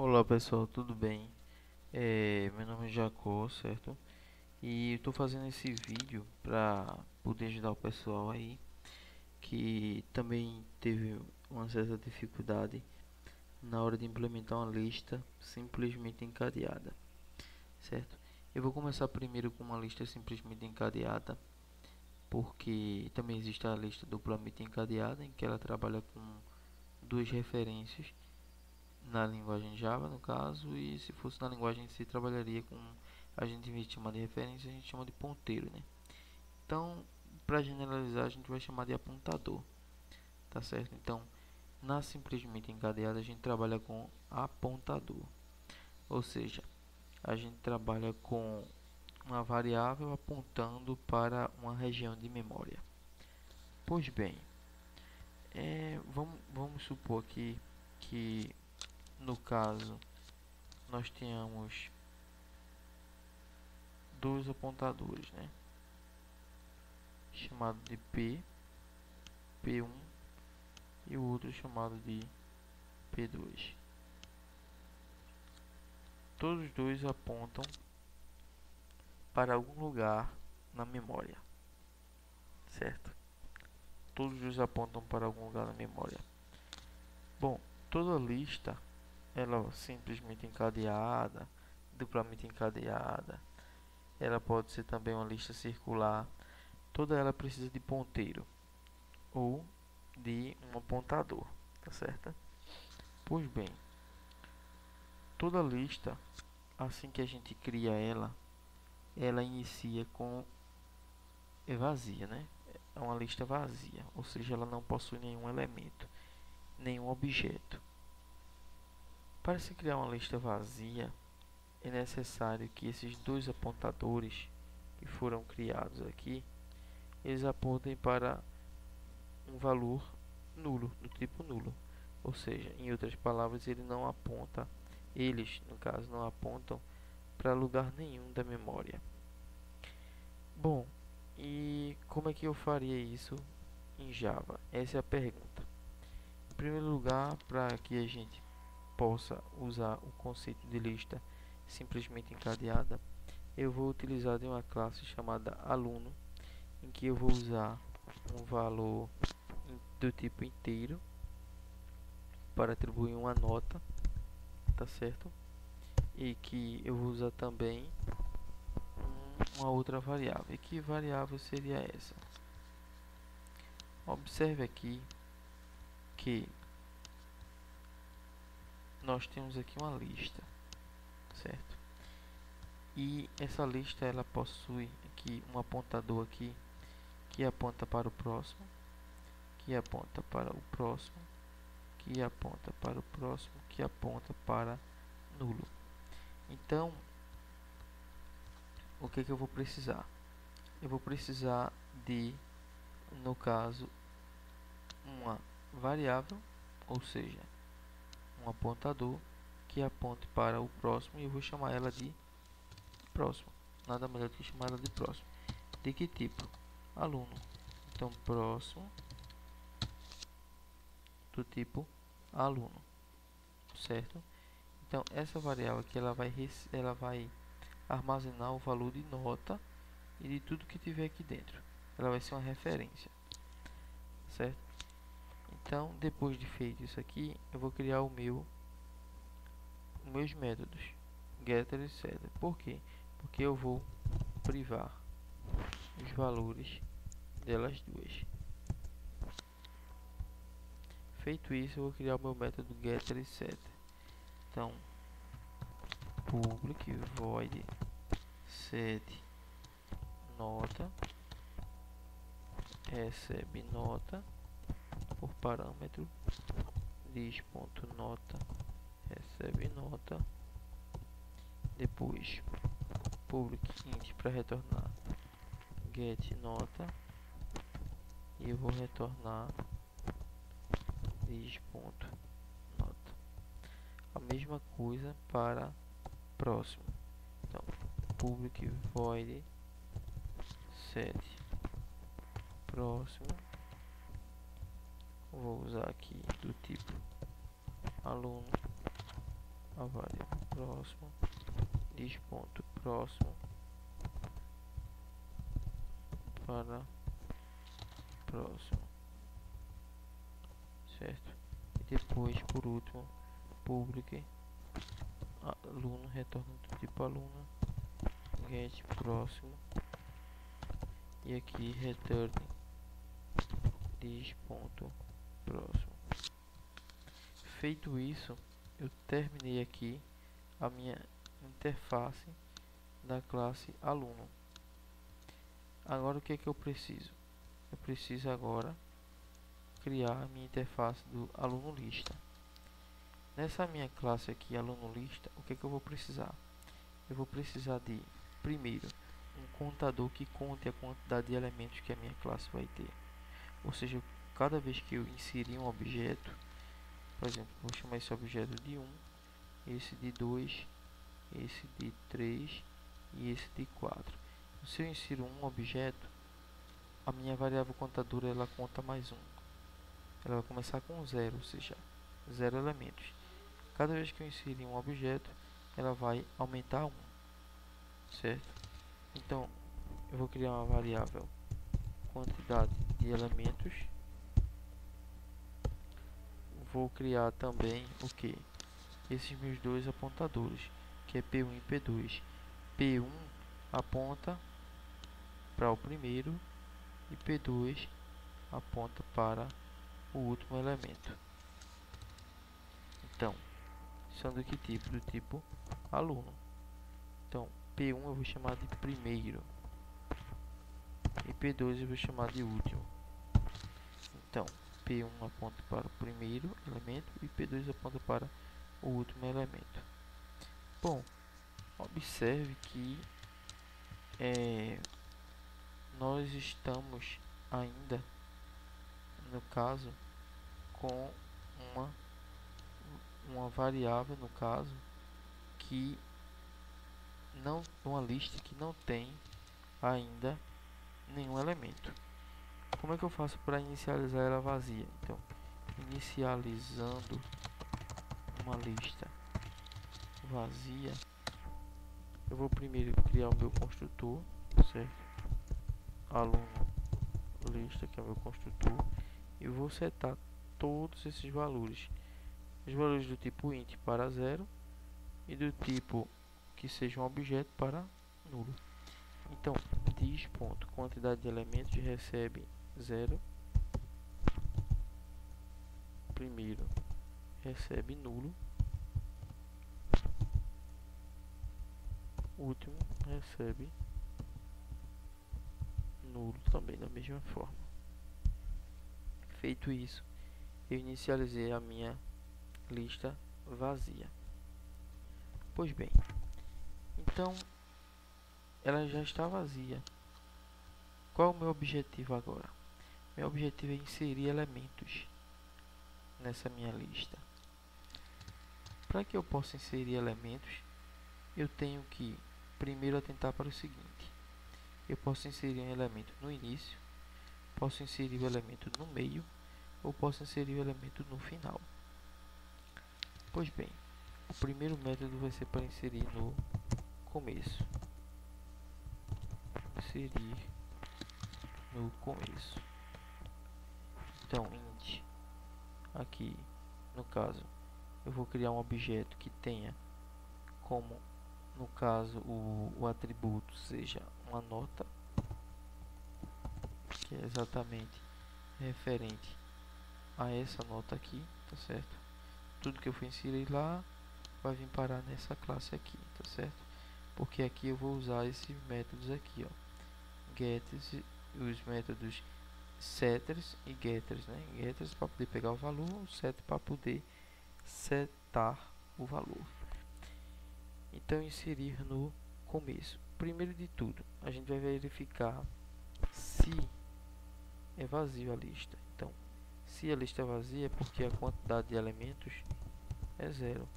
Olá pessoal, tudo bem? Meu nome é Jacó, certo? E eu estou fazendo esse vídeo para poder ajudar o pessoal aí que também teve uma certa dificuldade na hora de implementar uma lista simplesmente encadeada, certo? Eu vou começar primeiro com uma lista simplesmente encadeada, porque também existe a lista duplamente encadeada, em que ela trabalha com duas referências na linguagem Java, no caso, e se fosse na linguagem em si, trabalharia com, a gente, em vez de chamar de referência, a gente chama de ponteiro, né? Então, para generalizar, a gente vai chamar de apontador, tá certo? Então, na simplesmente encadeada, a gente trabalha com apontador, ou seja, a gente trabalha com uma variável apontando para uma região de memória. Pois bem, vamos supor aqui que no caso nós tenhamos dois apontadores, né? Chamado de P1 e o outro chamado de P2. Todos os dois apontam para algum lugar na memória, certo? Todos os dois apontam para algum lugar na memória. Bom, toda lista, ela simplesmente encadeada, duplamente encadeada, ela pode ser também uma lista circular. Toda ela precisa de ponteiro ou de um apontador, tá certo? Pois bem, toda lista, assim que a gente cria ela inicia com vazia, né? É uma lista vazia, ou seja, ela não possui nenhum elemento, nenhum objeto. Para se criar uma lista vazia, é necessário que esses dois apontadores que foram criados aqui, eles apontem para um valor nulo, do tipo nulo. Ou seja, em outras palavras, ele não aponta, eles, no caso, não apontam para lugar nenhum da memória. Bom, e como é que eu faria isso em Java? Essa é a pergunta. Em primeiro lugar, para que a gente possa usar o conceito de lista simplesmente encadeada, eu vou utilizar de uma classe chamada aluno, em que eu vou usar um valor do tipo inteiro para atribuir uma nota, tá certo? E que eu vou usar também uma outra variável. E que variável seria essa? Observe aqui que nós temos aqui uma lista, certo? E essa lista ela possui aqui um apontador aqui que aponta para o próximo, que aponta para o próximo, que aponta para o próximo, que aponta para nulo. Então, o que eu vou precisar? Eu vou precisar de, no caso, uma variável, ou seja, um apontador que aponte para o próximo, e eu vou chamar ela de próximo. Nada melhor do que chamar ela de próximo. De que tipo? Aluno. Então, próximo do tipo aluno, certo? Então, essa variável aqui ela vai armazenar o valor de nota e de tudo que tiver aqui dentro. Ela vai ser uma referência, certo? Então, depois de feito isso aqui, eu vou criar os meus métodos getter e setter. Por quê? Porque eu vou privar os valores delas duas. Feito isso, eu vou criar o meu método getter e setter. Então, public void set nota recebe nota por parâmetro diz.nota recebe nota, depois public int para retornar get nota, e eu vou retornar diz.nota. A mesma coisa para próximo. Então, public void set próximo, vou usar aqui do tipo aluno, a variável próximo, diz ponto próximo para próximo, certo? E depois, por último, public aluno retorna do tipo aluno, get próximo, e aqui return diz ponto próximo. Feito isso, eu terminei aqui a minha interface da classe aluno. Agora o que é que eu preciso? Eu preciso agora criar a minha interface do aluno lista. Nessa minha classe aqui, aluno lista, o que é que eu vou precisar? Eu vou precisar de, primeiro, um contador que conte a quantidade de elementos que a minha classe vai ter. Ou seja, cada vez que eu inserir um objeto, por exemplo, vou chamar esse objeto de 1, esse de 2, esse de 3 e esse de 4. Se eu insiro um objeto, a minha variável contadora ela conta mais 1. Ela vai começar com 0, ou seja, 0 elementos. Cada vez que eu inserir um objeto, ela vai aumentar 1, certo? Então, eu vou criar uma variável quantidade de elementos. Vou criar também o que? Esses meus dois apontadores, que é P1 e P2. P1 aponta para o primeiro e P2 aponta para o último elemento. Então, são do que tipo? Do tipo aluno. Então, P1 eu vou chamar de primeiro e P2 eu vou chamar de último. Então, P1 aponta para o primeiro elemento e P2 aponta para o último elemento. Bom, observe que nós estamos ainda, no caso, com uma variável, no caso, que não, uma lista que não tem ainda nenhum elemento. Como é que eu faço para inicializar ela vazia? Então, inicializando uma lista vazia, eu vou primeiro criar o meu construtor, certo? Aluno lista, que é o meu construtor, e vou setar todos esses valores. Os valores do tipo int para 0 e do tipo que seja um objeto para nulo. Então, diz ponto quantidade de elementos recebe 0, primeiro recebe nulo, último recebe nulo também da mesma forma. Feito isso, eu inicializei a minha lista vazia. Pois bem, então ela já está vazia. Qual é o meu objetivo agora? Meu objetivo é inserir elementos nessa minha lista. Para que eu possa inserir elementos, eu tenho que primeiro atentar para o seguinte: eu posso inserir um elemento no início, posso inserir o elemento no meio ou posso inserir o elemento no final. Pois bem, o primeiro método vai ser para inserir no começo. Inserir no começo. Então, int aqui, no caso, eu vou criar um objeto que tenha como, no caso, o atributo seja uma nota, que é exatamente referente a essa nota aqui, tá certo? Tudo que eu for inserir lá vai vir parar nessa classe aqui, tá certo? Porque aqui eu vou usar esses métodos aqui, ó, getters, os métodos setters e getters, né? Getters para poder pegar o valor, setter para poder setar o valor. Então, inserir no começo. Primeiro de tudo, a gente vai verificar se é vazio a lista. Então, se a lista é vazia é porque a quantidade de elementos é 0.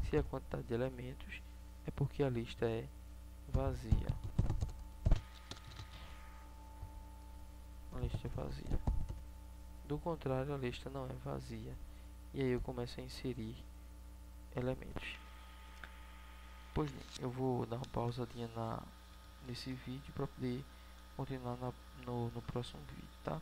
Se a quantidade de elementos é porque a lista é vazia. A lista é vazia. Do contrário, a lista não é vazia. E aí eu começo a inserir elementos. Pois bem, eu vou dar uma pausadinha nesse vídeo para poder continuar no próximo vídeo, tá?